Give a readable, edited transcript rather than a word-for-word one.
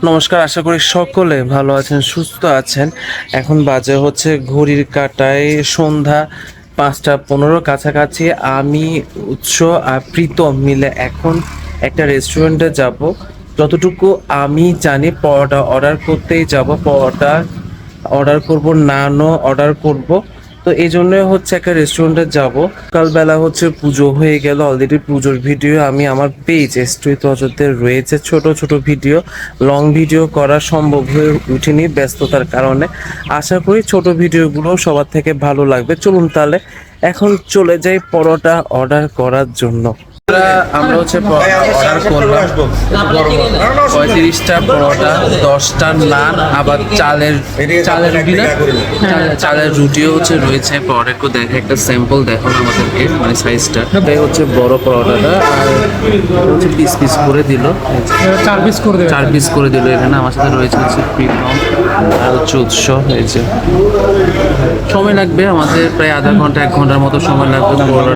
নমস্কার, আশা করি সকলে ভালো আছেন, সুস্থ আছেন। এখন বাজে হচ্ছে ঘড়ির কাঁটায় সন্ধ্যা 5টা 15 কাছাকাছি। আমি উৎস আর প্রীতম মিলে এখন একটা রেস্টুরেন্টে যাব। যতটুকু আমি জানি পরোটা অর্ডার করতেই যাব, পরোটা অর্ডার করব, নানও অর্ডার করব। তো এই জন্য হচ্ছে একটা রেস্টুরেন্টে যাব। সকালবেলা হচ্ছে পুজো হয়ে গেল অলরেডি। পুজোর ভিডিও আমি আমার পেজ স্ট্রিট অজতে রয়েছে, ছোট ছোট ভিডিও, লং ভিডিও করা সম্ভব হয়ে উঠেনি ব্যস্ততার কারণে। আশা করি ছোট ভিডিওগুলো সবার থেকে ভালো লাগবে। চলুন তাহলে এখন চলে যাই পরোটা অর্ডার করার জন্য। আমরা হচ্ছে অর্ডার করলাম 35টা পরোটা, 10টা নান, আবার চালের চালের রুটি না, চালের রুটিও হচ্ছে রয়েছে। পরোটা দেখে একটা স্যাম্পল দেখো আমাদেরকে, মানে সাইজটা। এটাই হচ্ছে বড় পরোটাটা, আর হচ্ছে পিস পিস করে দিল, 4 পিস করে দেবে। 4 পিস করে দিল। এখানে আমার সাথে রয়েছে হচ্ছে প্রীতম আর হচ্ছে উৎস। হয়েছে সময় লাগবে আমাদের প্রায় আধা ঘন্টা 1 ঘন্টার মতো সময় লাগবে